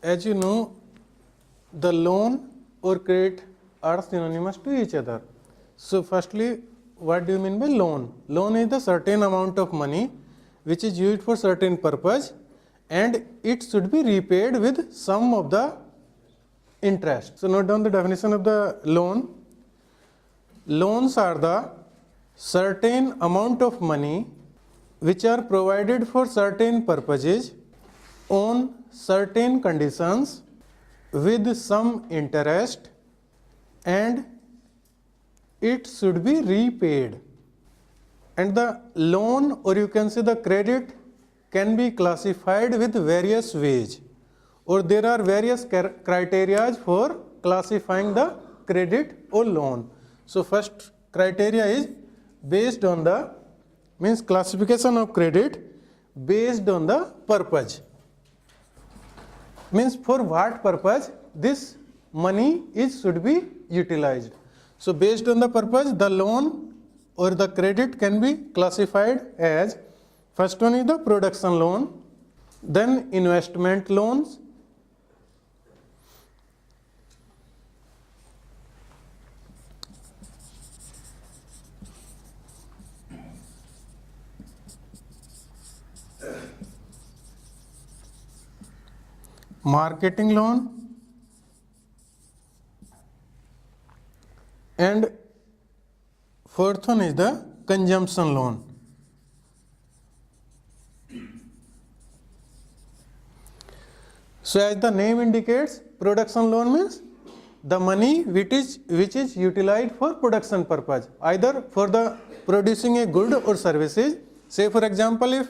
as you know, the loan or credit are synonymous to each other. So firstly, what do you mean by loan? Loan is the certain amount of money which is used for certain purpose and it should be repaid with sum of the interest. So note down the definition of the loan. Loans are the certain amount of money which are provided for certain purposes on certain conditions with some interest and it should be repaid. And the loan, or you can say the credit, can be classified with various ways, or there are various criteria for classifying the credit or loan. So first criteria is based on the classification of credit based on the purpose. Means for what purpose this money should be utilized. So based on the purpose, the loan or the credit can be classified as, first one is the production loan, then investment loans, marketing loan, and fourth one is the consumption loan. So as the name indicates, production loan means the money which is utilized for production purpose, either for the producing a good or services. Say for example, if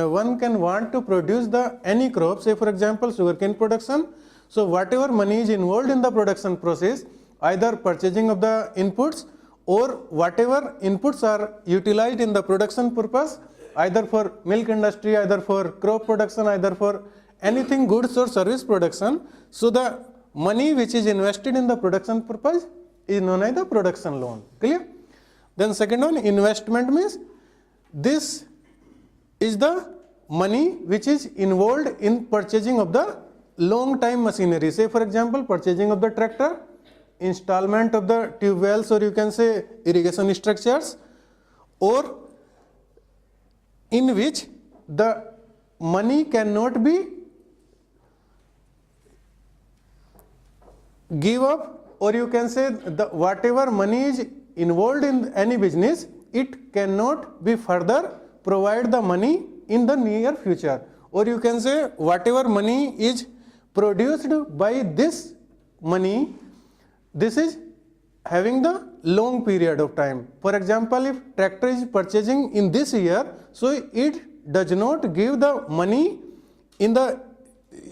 one can want to produce any crop, say for example sugarcane production, so whatever money is involved in the production process, either purchasing of the inputs or whatever inputs are utilized in the production purpose, either for milk industry, either for crop production, either for anything goods or service production. So the money which is invested in the production purpose is known as the production loan. Clear? Then second one, investment means this is the money which is involved in purchasing of the long time machinery. Say for example, purchasing of the tractor, installment of the tube wells, or you can say irrigation structures, or in which the money cannot be give up, or you can say the whatever money is involved in any business, it cannot be further provide the money in the near future, or you can say whatever money is produced by this money, this is having the long period of time. For example, if tractor is purchasing in this year, so it does not give the money in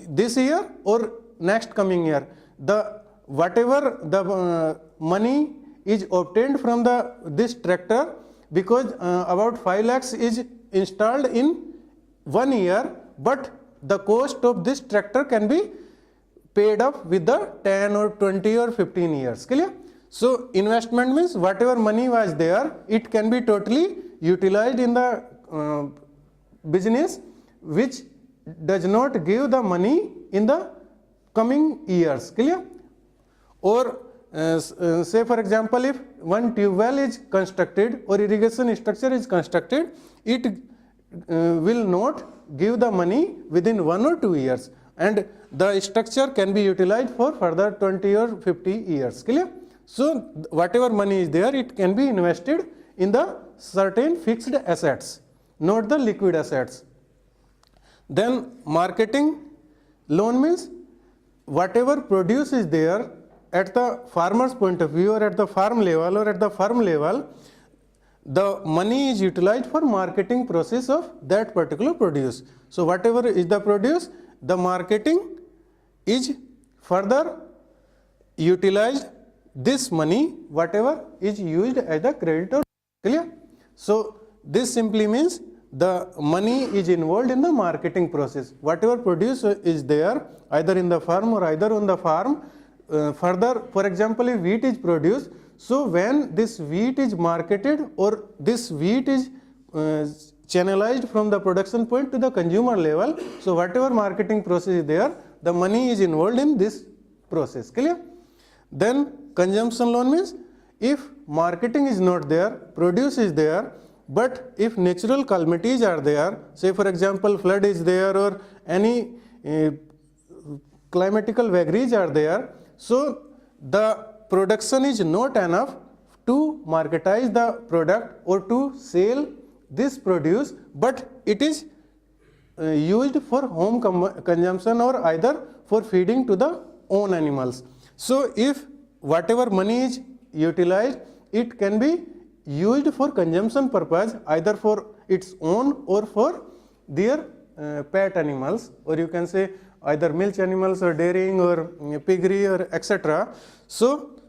this year or next coming year. The whatever the money is obtained from this tractor, because about 5 lakhs is installed in 1 year, but the cost of this tractor can be paid up with the 10 or 20 or 15 years. Clear? So investment means whatever money was there, it can be totally utilized in the business which does not give the money in the coming years. Clear? Or say for example, if one tube well is constructed or irrigation structure is constructed, it will not give the money within 1 or 2 years, and the structure can be utilized for further 20 or 50 years. Clear? So whatever money is there, it can be invested in the certain fixed assets, not the liquid assets. Then marketing loan means whatever produce is there at the farmer's point of view, or at the farm level, or at the firm level, the money is utilized for marketing process of that particular produce. So whatever is the produce, the marketing is further utilized this money, whatever is used as the creditor. Clear? So this simply means the money is involved in the marketing process. Whatever produce is there, either in the farm or either on the farm, further, for example, if wheat is produced, so when this wheat is marketed or this wheat is channelized from the production point to the consumer level, so whatever marketing process is there, the money is involved in this process. Clear? Then consumption loan means if marketing is not there, produce is there, but if natural calamities are there, say for example flood is there or any climatical vagaries are there, so the production is not enough to marketize the product or to sell this produce, but it is used for home consumption or either for feeding to the own animals. So if whatever money is utilized, it can be used for consumption purpose, either for its own or for their pet animals, or you can say either milch animals or dairying or piggery or etc. So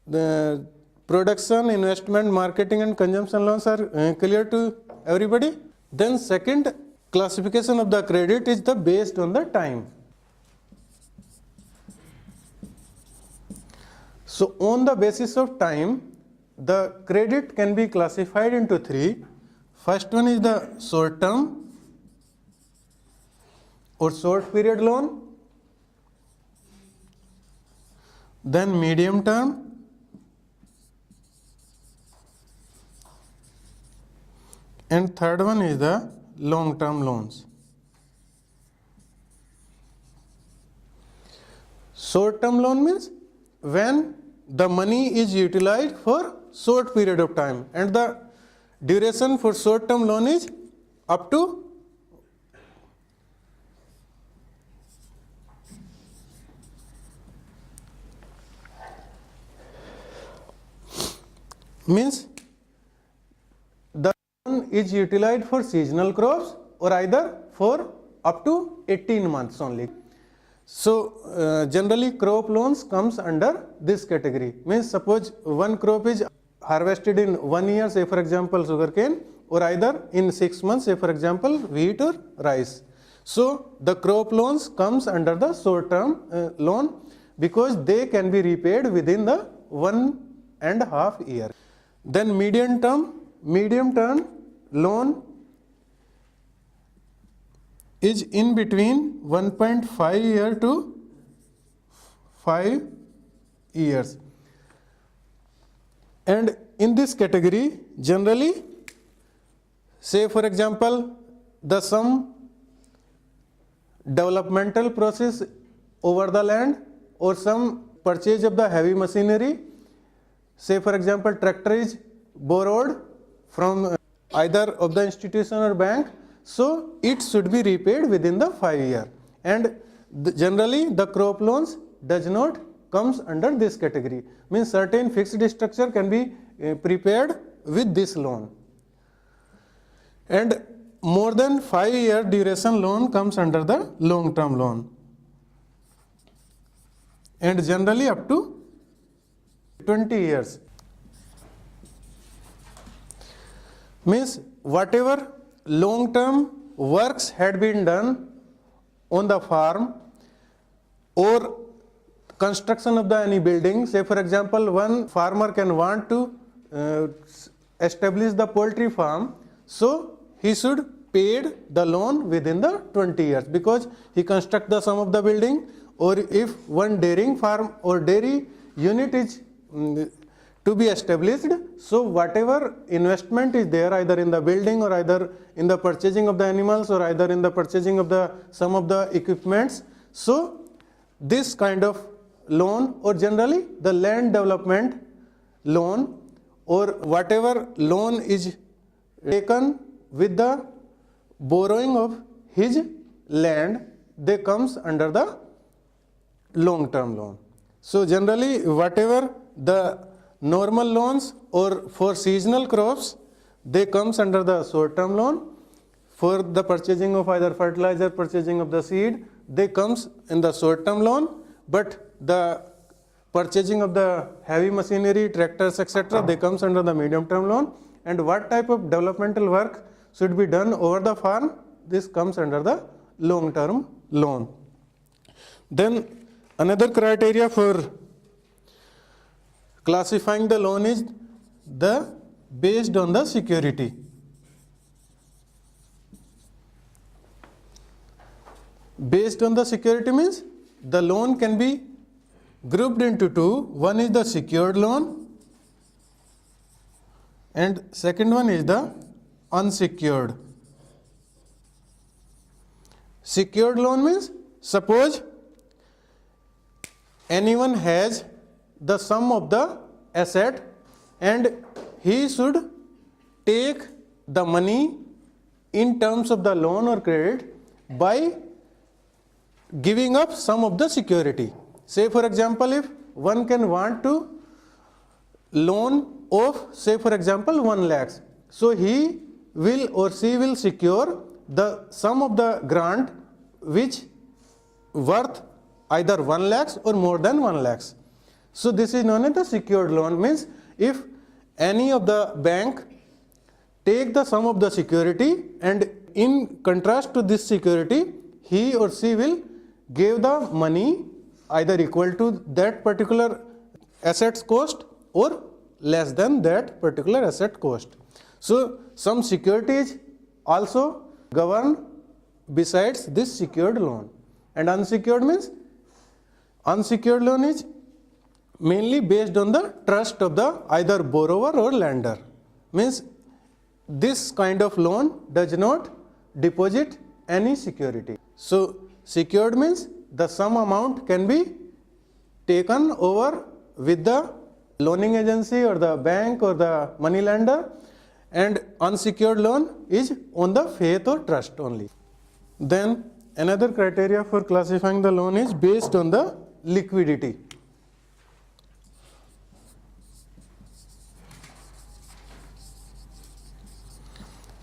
the production, investment, marketing and consumption loans are clear to everybody. Then second classification of the credit is the based on the time. So on the basis of time, the credit can be classified into three. First one is the short term or short period loan, then medium term, and third one is the long term loans. Short term loan means when the money is utilized for short period of time, and the duration for short term loan is up to means the loan is utilized for seasonal crops or either for up to 18 months only. So generally crop loans comes under this category. Means suppose one crop is harvested in 1 year, say for example sugarcane, or either in 6 months, say for example wheat or rice. So the crop loans comes under the short term loan because they can be repaid within the 1.5 year. Then medium term loan is in between 1.5 year to 5 years. And in this category, generally, say for example, the some developmental process over the land or some purchase of the heavy machinery, say for example, tractor is borrowed from either of the institution or bank, so it should be repaid within the 5 year. And generally the crop loans does not comes under this category. Means certain fixed structure can be prepared with this loan. And more than 5 year duration loan comes under the long term loan. And generally up to 20 years. Means whatever long term works had been done on the farm or construction of the any building, say for example one farmer can want to establish the poultry farm, so he should paid the loan within the 20 years because he construct the some of the building, or if one dairying farm or dairy unit is to be established, so whatever investment is there either in the building or either in the purchasing of the animals or either in the purchasing of the some of the equipments, so this kind of loan or generally the land development loan or whatever loan is taken with the borrowing of his land, they comes under the long term loan. So generally whatever the normal loans or for seasonal crops, they comes under the short term loan. For the purchasing of either fertilizer, purchasing of the seed, they comes in the short term loan, but the purchasing of the heavy machinery, tractors, etc., they comes under the medium term loan. And what type of developmental work should be done over the farm, this comes under the long term loan. Then another criteria for classifying the loan is the based on the security. Based on the security means the loan can be grouped into two. One is the secured loan and second one is the unsecured. Secured loan means suppose anyone has the sum of the asset and he should take the money in terms of the loan or credit by giving up some of the security. Say for example, if one can want to loan of say for example 1 lakh, so he will or she will secure the sum of the grant which worth either 1 lakh or more than 1 lakh. So this is known as the secured loan. Means if any of the bank take the sum of the security and in contrast to this security he or she will give the money either equal to that particular asset's cost or less than that particular asset cost. So some securities also govern besides this secured loan. And unsecured means unsecured loan is mainly based on the trust of the either borrower or lender. Means this kind of loan does not deposit any security. So secured means the sum amount can be taken over with the loaning agency or the bank or the money lender, and unsecured loan is on the faith or trust only. Then another criteria for classifying the loan is based on the liquidity.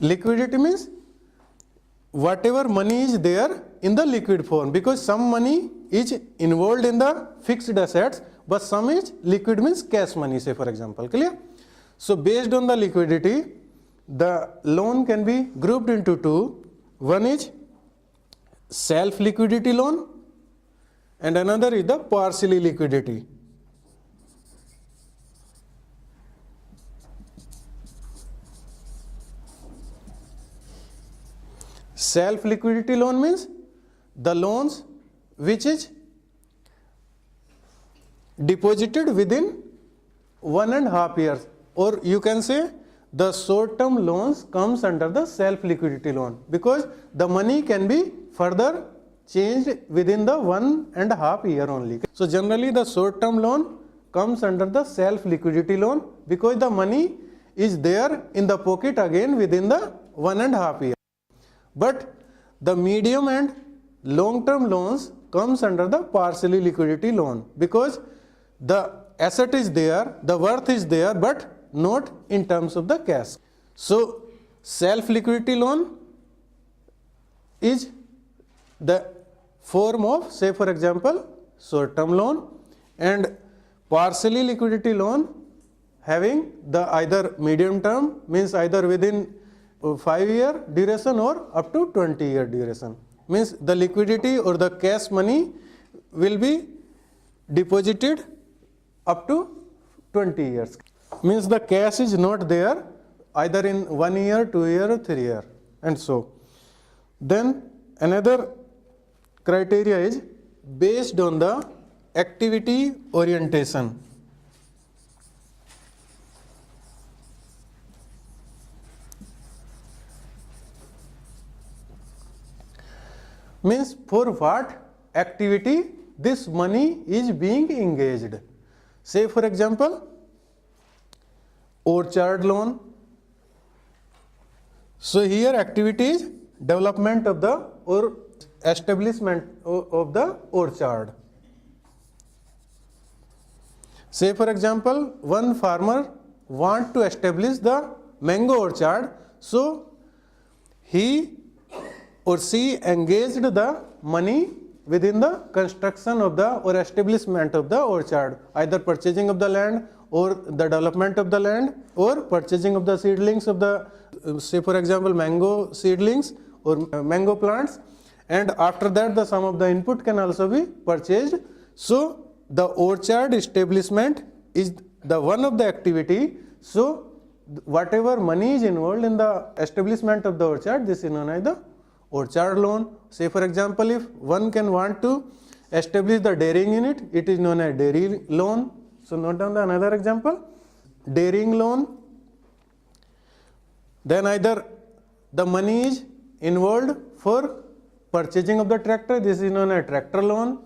Liquidity means whatever money is there in the liquid form, because some money is involved in the fixed assets but some is liquid means cash money, say for example. Clear? So based on the liquidity the loan can be grouped into two. One is self liquidity loan and another is the partially liquidity. Self liquidity loan means the loans which is deposited within 1.5 years, or you can say the short term loans comes under the self liquidity loan because the money can be further changed within the 1.5 year only. So generally the short term loan comes under the self liquidity loan because the money is there in the pocket again within the 1.5 year. But the medium and long term loans comes under the partially liquidity loan because the asset is there, the worth is there, but not in terms of the cash. So self liquidity loan is the form of say for example short term loan, and partially liquidity loan having the either medium term means either within 5-year duration or up to 20-year duration. Means the liquidity or the cash money will be deposited up to 20 years. Means the cash is not there either in 1 year, 2 year or 3 year, and so. Then another criteria is based on the activity orientation. Means for what activity this money is being engaged. Say for example orchard loan. So here activity is development of the or establishment of the orchard. Say for example one farmer want to establish the mango orchard, so he or she engaged the money within the construction of the or establishment of the orchard, either purchasing of the land or the development of the land or purchasing of the seedlings of the say for example mango seedlings or mango plants, and after that the sum of the input can also be purchased. So the orchard establishment is the one of the activity. So whatever money is involved in the establishment of the orchard, this is known as the orchard loan. Say for example, if one can want to establish the dairying unit, it is known as dairy loan. So note down the another example, dairying loan. Then either the money is involved for purchasing of the tractor, this is known as tractor loan,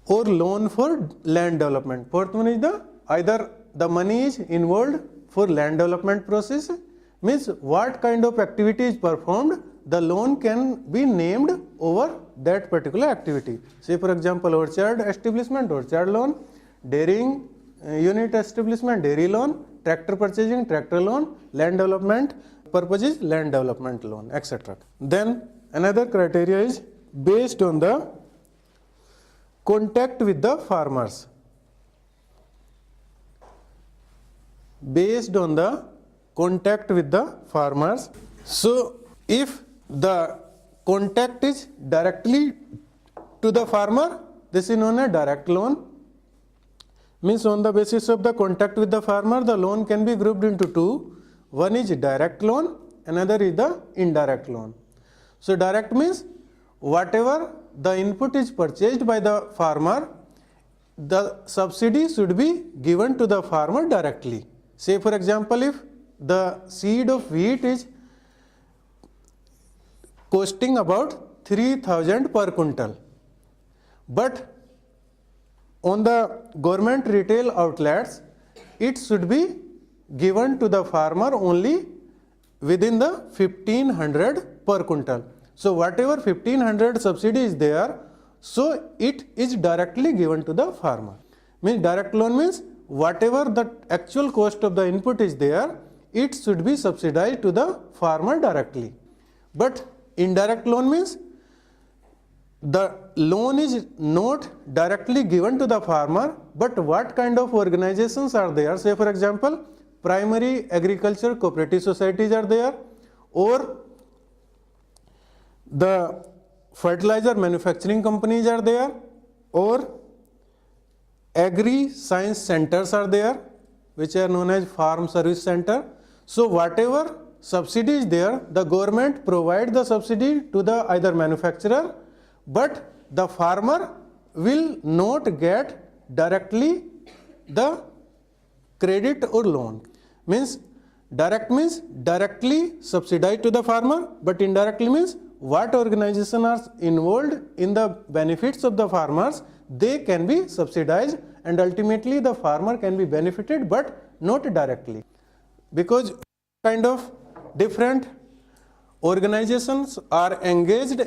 or loan for land development. Fourth one is the either the money is involved for land development process, means what kind of activity is performed, the loan can be named over that particular activity. Say for example, orchard establishment, orchard loan, dairying unit establishment, dairy loan, tractor purchasing, tractor loan, land development purpose is land development loan, etc. Then another criteria is based on the contact with the farmers. Based on the contact with the farmers. So if the contact is directly to the farmer, this is known as direct loan. Means on the basis of the contact with the farmer, the loan can be grouped into two. One is direct loan, another is the indirect loan. So direct means whatever the input is purchased by the farmer, the subsidy should be given to the farmer directly. Say for example, if the seed of wheat is costing about 3,000 per quintal, but on the government retail outlets, it should be given to the farmer only within the 1500 per quintal. So whatever 1500 subsidy is there, so it is directly given to the farmer. Means direct loan means whatever the actual cost of the input is there, it should be subsidized to the farmer directly. But indirect loan means the loan is not directly given to the farmer, but what kind of organizations are there? Say for example, primary agriculture cooperative societies are there, or the fertilizer manufacturing companies are there, or agri science centers are there, which are known as farm service center. So whatever subsidy is there, the government provide the subsidy to the either manufacturer, but the farmer will not get directly the credit or loan. Means direct means directly subsidized to the farmer, but indirectly means what organizations are involved in the benefits of the farmers, they can be subsidized, and ultimately the farmer can be benefited, but not directly. Because kind of different organizations are engaged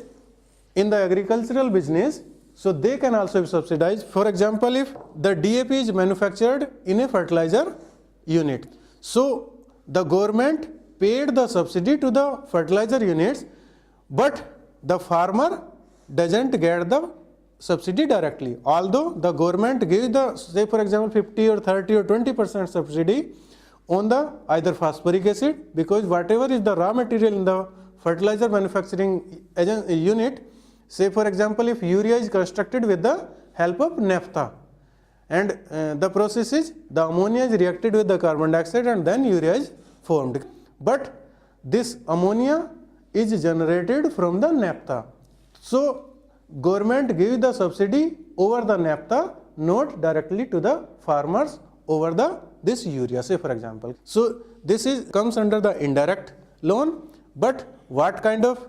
in the agricultural business, so they can also be subsidized. For example, if the DAP is manufactured in a fertilizer unit, so the government paid the subsidy to the fertilizer units, but the farmer doesn't get the subsidy directly. Although the government gives the, say for example, 50 or 30 or 20% subsidy on the either phosphoric acid, because whatever is the raw material in the fertilizer manufacturing unit, say for example, if urea is constructed with the help of naphtha, and the process is the ammonia is reacted with the carbon dioxide and then urea is formed. But this ammonia is generated from the naphtha. So government gives the subsidy over the naphtha, not directly to the farmers over the this urea, say for example. So this is comes under the indirect loan. But what kind of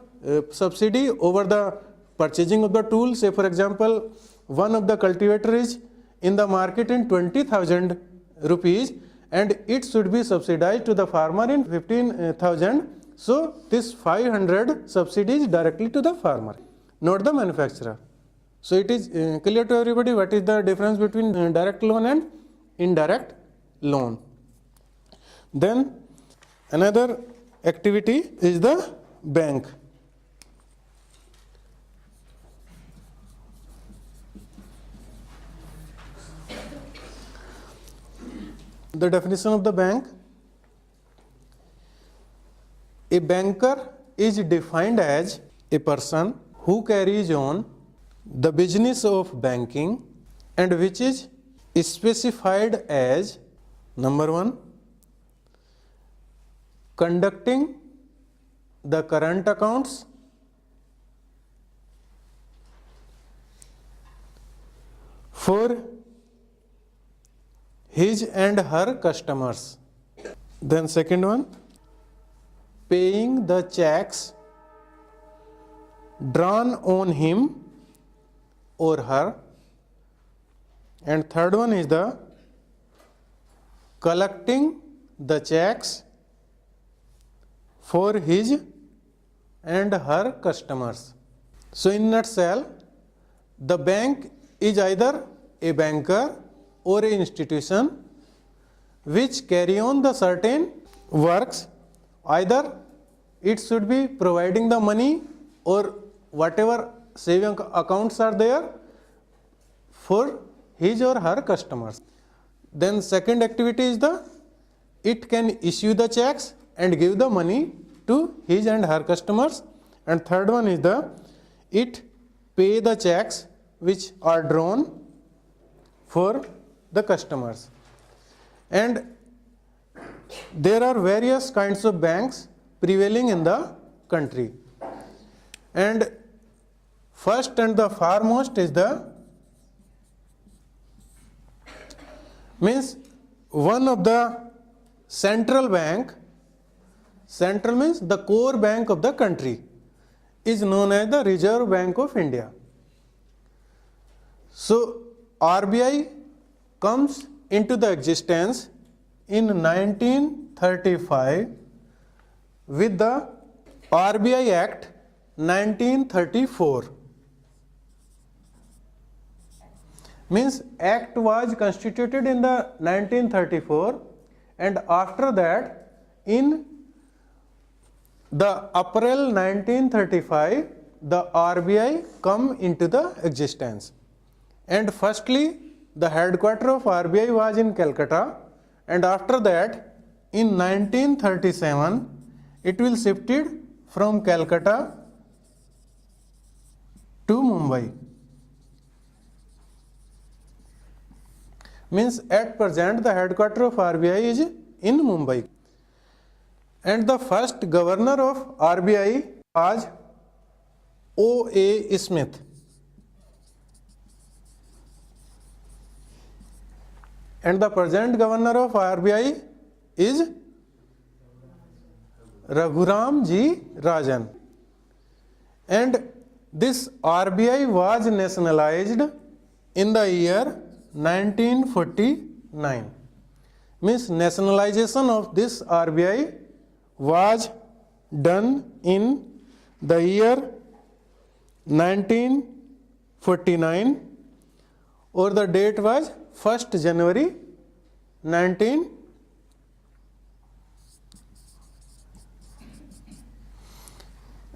subsidy over the purchasing of the tool? Say for example, one of the cultivator is in the market in 20,000 rupees and it should be subsidized to the farmer in 15,000. So this 500 subsidy is directly to the farmer, not the manufacturer. So it is clear to everybody what is the difference between direct loan and indirect loan. Then another activity is the bank. The definition of the bank: a banker is defined as a person who carries on the business of banking and which is specified as, number one, conducting the current accounts for his and her customers. Then second one, paying the checks drawn on him or her. And third one is the collecting the checks for his and her customers. So in nutshell, the bank is either a banker or an institution which carry on the certain works. Either it should be providing the money or whatever saving accounts are there for his or her customers. Then second activity is it can issue the checks and give the money to his and her customers. And third one is it pay the checks which are drawn for the customers. And there are various kinds of banks prevailing in the country. And first and the foremost is means one of the central bank. Central means the core bank of the country is known as the Reserve Bank of India. So RBI comes into the existence in 1935 with the RBI Act 1934. Means Act was constituted in the 1934, and after that in the April 1935 the RBI come into the existence. And firstly the headquarter of RBI was in Calcutta, and after that in 1937 it will shifted from Calcutta to Mumbai. Means at present the headquarter of RBI is in Mumbai. And the first governor of RBI was O.A. Smith. And the present governor of RBI is Raghuram G. Rajan. And this RBI was nationalized in the year 1949. Means nationalization of this RBI was done in the year 1949, or the date was 1st January 19.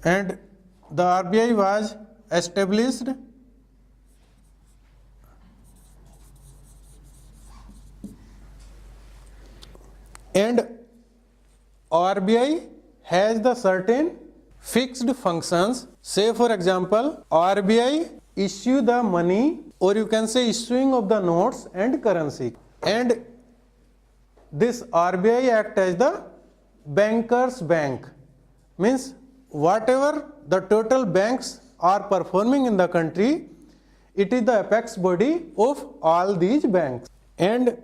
And the RBI was established and RBI has the certain fixed functions. Say for example, RBI issue the money, or you can say issuing of the notes and currency, and this RBI act as the bankers bank. Means whatever the total banks are performing in the country, it is the apex body of all these banks. And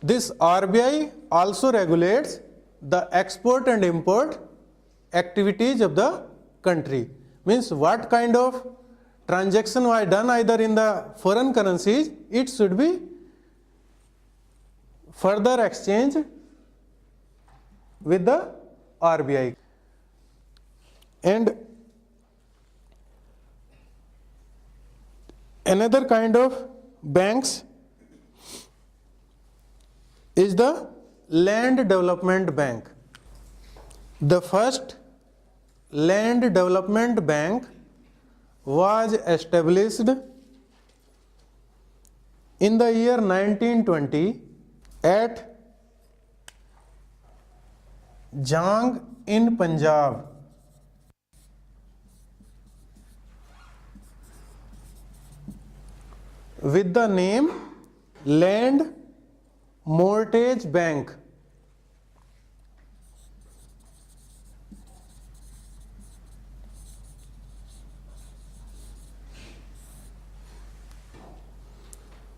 this RBI also regulates the export and import activities of the country. Means what kind of transaction was done either in the foreign currencies, it should be further exchanged with the RBI. And another kind of banks is the Land Development Bank. The first Land Development Bank was established in the year 1920 at Jang in Punjab. With the name Land Mortgage Bank.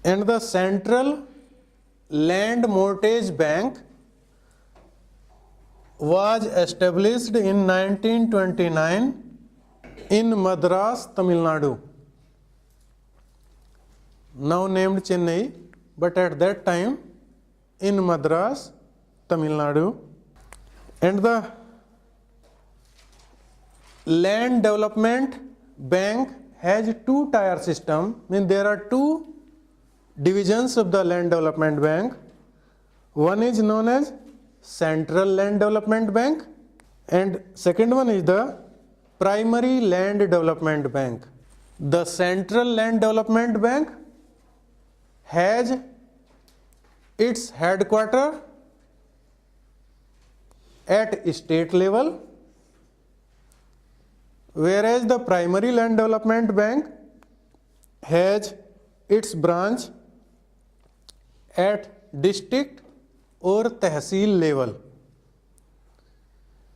And the Central Land Mortgage Bank was established in 1929 in Madras, Tamil Nadu. Now named Chennai, but at that time in Madras, Tamil Nadu. And the Land Development Bank has two-tier system, means there are two divisions of the Land Development Bank. One is known as Central Land Development Bank and second one is the Primary Land Development Bank. The Central Land Development Bank has its headquarters at state level, whereas the Primary Land Development Bank has its branch at district or tehsil level.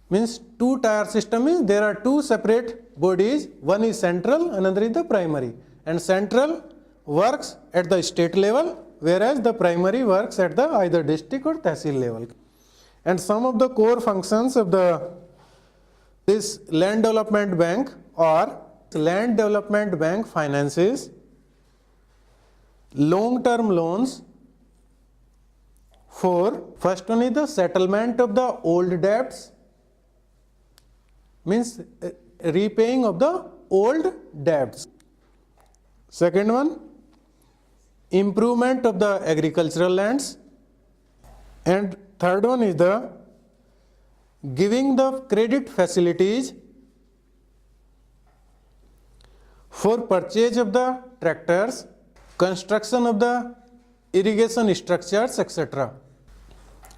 Means two-tier system is there are two separate bodies, one is central, another is the primary, and central works at the state level, whereas the primary works at the either district or tehsil level. And some of the core functions of this Land Development Bank are: Land Development Bank finances long-term loans for, first one is the settlement of the old debts, means repaying of the old debts. Second one, improvement of the agricultural lands. And third one is the giving the credit facilities for purchase of the tractors, construction of the irrigation structures, etc.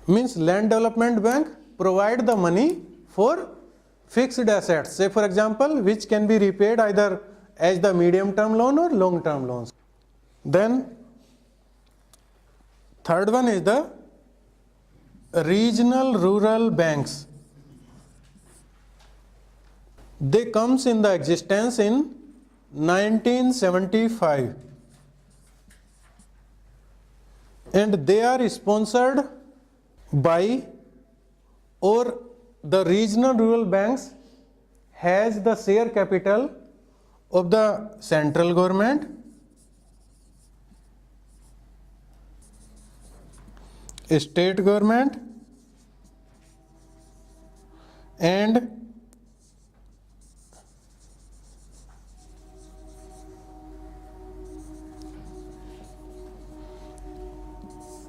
Means Land Development Bank provide the money for fixed assets, say for example, which can be repaid either as the medium term loan or long term loans. Then third one is the regional rural banks. They comes in the existence in 1975 and they are sponsored by, or the regional rural banks has the share capital of the central government, state government and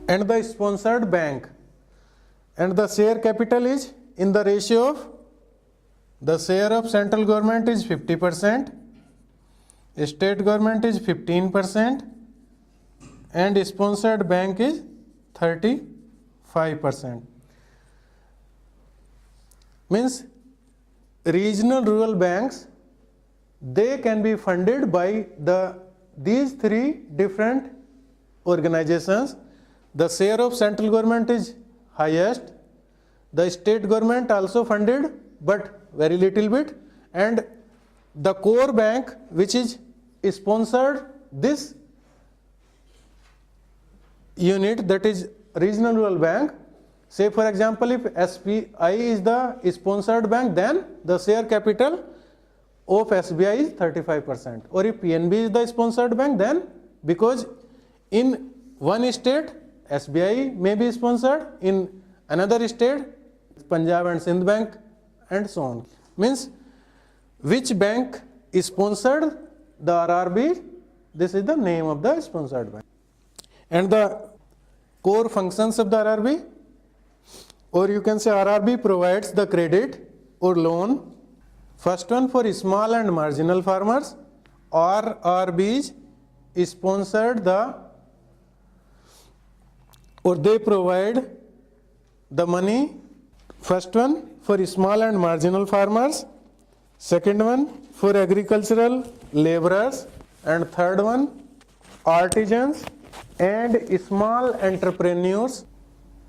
the sponsored bank, and the share capital is in the ratio of the share of central government is 50%, state government is 15% and sponsored bank is 35%. Means regional rural banks, they can be funded by these three different organizations. The share of central government is highest, the state government also funded but very little bit, and the core bank which is sponsored this unit, that is regional rural bank. Say for example, if SBI is the sponsored bank, then the share capital of SBI is 35%, or if PNB is the sponsored bank, then because in one state SBI may be sponsored, in another state Punjab and Sindh Bank and so on. Means which bank is sponsored the RRB, this is the name of the sponsored bank. And the core functions of the RRB, or you can say RRB provides the credit or loan. First one for small and marginal farmers, RRBs sponsored they provide the money. First one for small and marginal farmers, second one for agricultural laborers, and third one artisans and small entrepreneurs.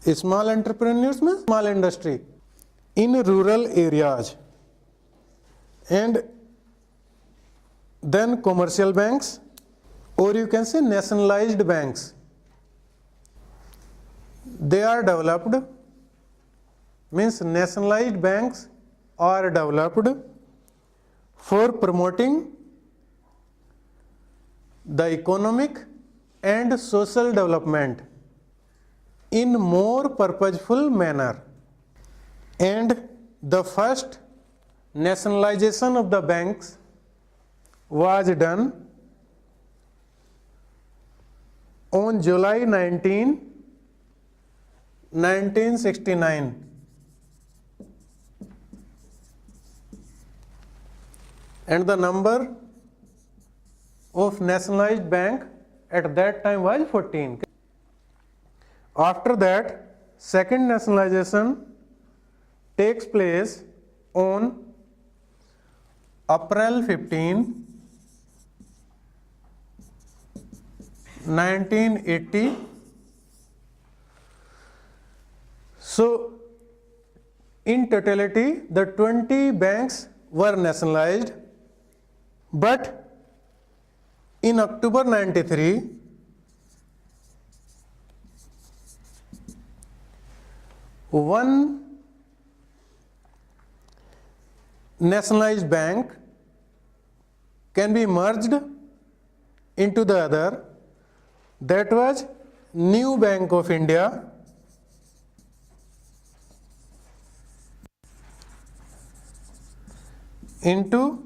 Small entrepreneurs means small industry in rural areas. And then commercial banks or you can say nationalized banks. They are developed, means nationalized banks are developed for promoting the economic and social development in more purposeful manner. And the first nationalization of the banks was done on July 19, 1969. And the number of nationalized bank at that time was 14. After that, second nationalization takes place on April 15, 1980. So, in totality, the 20 banks were nationalized, but in October 93, one nationalized bank can be merged into the other. That was New Bank of India, into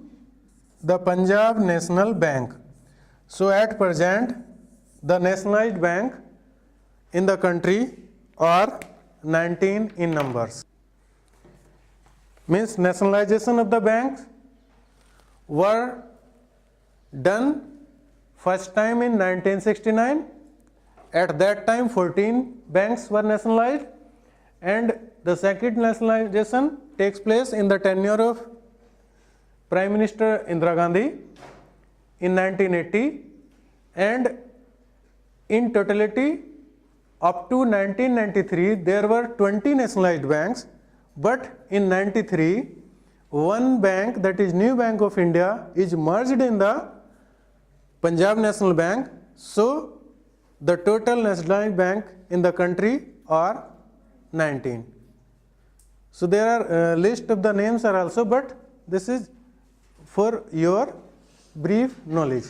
the Punjab National Bank. So at present, the nationalized bank in the country are 19 in numbers. Means nationalization of the banks were done first time in 1969. At that time 14 banks were nationalized, and the second nationalization takes place in the tenure of Prime Minister Indira Gandhi in 1980, and in totality up to 1993 there were 20 nationalized banks, but in 93 one bank, that is New Bank of India, is merged in the Punjab National Bank. So the total nationalized bank in the country are 19. So there are list of the names are also, but this is for your brief knowledge.